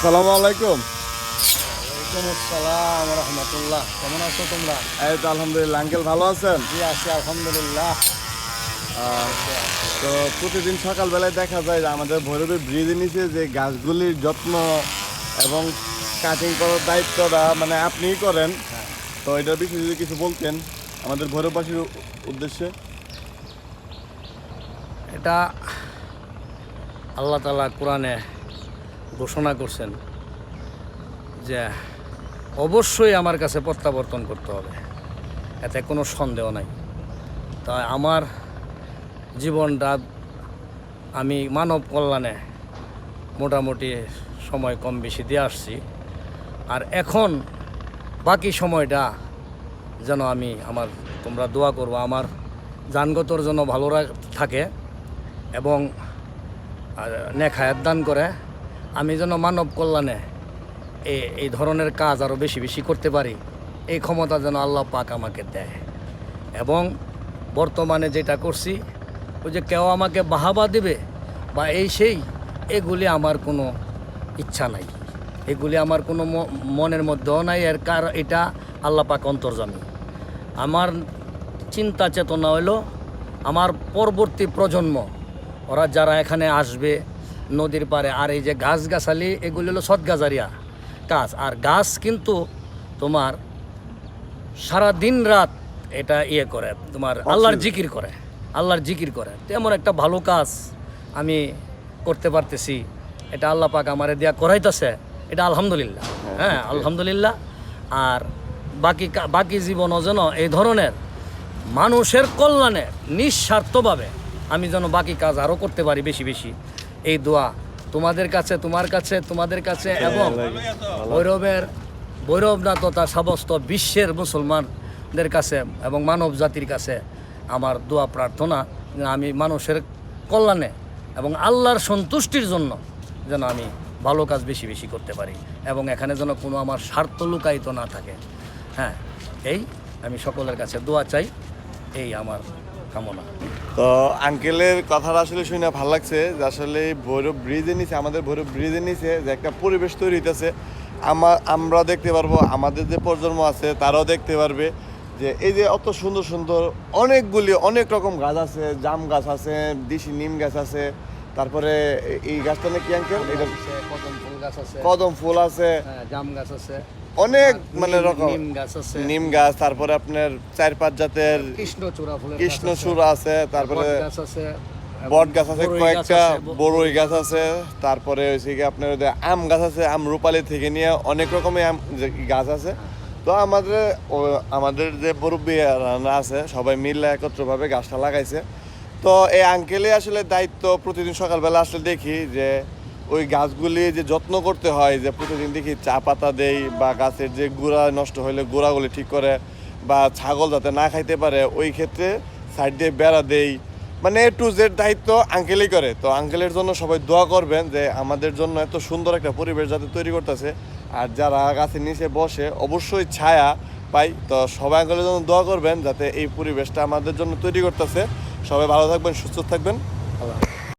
আসসালামু আলাইকুম। ওয়ালাইকুম আসসালাম রহমতুল্লাহ। কেমন আছো তোমরা? এই তো আলহামদুলিল্লাহ। আঙ্কেল ভালো আছেন? জি আছি আলহামদুলিল্লাহ। তো প্রতিদিন সকালবেলায় দেখা যায় যে আমাদের ভৈরবী ব্রিজের নিচে যে গাছগুলির যত্ন এবং কাটিং করার দায়িত্বটা মানে আপনিই করেন। তো এটার বিষয়ে যদি কিছু বলতেন আমাদের ভৈরববাসীর উদ্দেশ্যে। এটা আল্লাহ তাআলা কোরআনে ঘোষণা করছেন যে অবশ্যই আমার কাছে প্রত্যাবর্তন করতে হবে, এতে কোনো সন্দেহ নাই। তাই আমার জীবনটা আমি মানব কল্যাণে মোটামুটি সময় কম বেশি দিয়ে আসছি। আর এখন বাকি সময়টা যেন তোমরা দোয়া করবো আমার জানগতর জন্য ভালো থাকে এবং নেক হায়াত দান করে আমি যেন মানব কল্যাণে এই ধরনের কাজ আরও বেশি বেশি করতে পারি, এই ক্ষমতা যেন আল্লাহ পাক আমাকে দেয়। এবং বর্তমানে যেটা করছি ওই যে কেউ আমাকে বাহাবা দেবে বা এগুলি আমার কোনো ইচ্ছা নাই, এগুলি আমার কোনো মনের মধ্যেও নাই। এটা আল্লাহ পাক অন্তর্যামী। আমার চিন্তা চেতনা হলো আমার পরবর্তী প্রজন্ম, ওরা যারা এখানে আসবে নদীর পাড়ে, আর এই যে গাছগাছালি এগুলি হলো সৎগাজারিয়া কাজ। আর গাছ কিন্তু তোমার সারা দিন রাত এটা করে তোমার আল্লাহর জিকির করে তেমন একটা ভালো কাজ আমি করতে পারতেছি। এটা আল্লাহ পাক আমারে দিয়া করাইতেছে, এটা আলহামদুলিল্লাহ। হ্যাঁ আলহামদুলিল্লাহ। আর বাকি জীবনও যেন এই ধরনের মানুষের কল্যাণে নিঃস্বার্থভাবে আমি যেন বাকি কাজ আরও করতে পারি বেশি বেশি, এই দোয়া তোমাদের কাছে এবং ভৈরবনাথ তথা সমস্ত বিশ্বের মুসলমানদের কাছে এবং মানব জাতির কাছে আমার দোয়া প্রার্থনা যে আমি মানুষের কল্যাণে এবং আল্লাহর সন্তুষ্টির জন্য যেন আমি ভালো কাজ বেশি বেশি করতে পারি এবং এখানে যেন কোনো আমার স্বার্থ লুকায়িত না থাকে। হ্যাঁ, আমি সকলের কাছে দোয়া চাই, এই আমার কামনা। তো আঙ্কেলের কথাটা আসলে শুনে ভালো লাগছে যে আসলে ভৈরব ব্রিজের নিচে, আমাদের ভৈরব ব্রিজের নিচে যে একটা পরিবেশ তৈরি হইতেছে, আমরা দেখতে পারবো, আমাদের যে প্রজন্ম আছে তারাও দেখতে পারবে যে এই যে অত সুন্দর সুন্দর অনেক রকম গাছ আছে, জাম গাছ আছে, দেশি নিম গাছ আছে, তারপরে এই গাছটা নাকি আঙ্কেল এটা কদম ফুল আছে, জাম গাছ আছে, অনেক মানে রকম নিম গাছ, তারপরে আপনার 4-5 জাতের কৃষ্ণচূড়া আছে, তারপরে বট গাছ আছে, কয়েকটা বড়ই গাছ আছে, তারপরে হচ্ছে কি আপনার আম গাছ আছে, আম রূপালী থেকে নিয়ে অনেক রকমের আম গাছ আছে। তো আমাদের যে মুরব্বীরা আছে সবাই মিলে একত্রভাবে গাছটা লাগাইছে। তো এই আঙ্কেলে আসলে দায়িত্ব, প্রতিদিন সকালবেলা আসলে দেখি যে ওই গাছগুলি যে যত্ন করতে হয়, যে প্রতিদিন দেখি চা পাতা দেই বা গাছের যে গোড়া নষ্ট হলে গোড়াগুলি ঠিক করে, বা ছাগল যাতে না খাইতে পারে ওই ক্ষেত্রে সাইড দিয়ে বেড়া দেই, মানে A to Z দায়িত্ব আঙ্কেলই করে। তো আঙ্কেলের জন্য সবাই দোয়া করবেন যে আমাদের জন্য এত সুন্দর একটা পরিবেশ যাতে তৈরি করতেছে, আর যারা গাছের নিচে বসে অবশ্যই ছায়া পাই। তো সবাই আঙ্কেলের জন্য দোয়া করবেন যাতে এই পরিবেশটা আমাদের জন্য তৈরি করতেছে। সবাই ভালো থাকবেন, সুস্থ থাকবেন।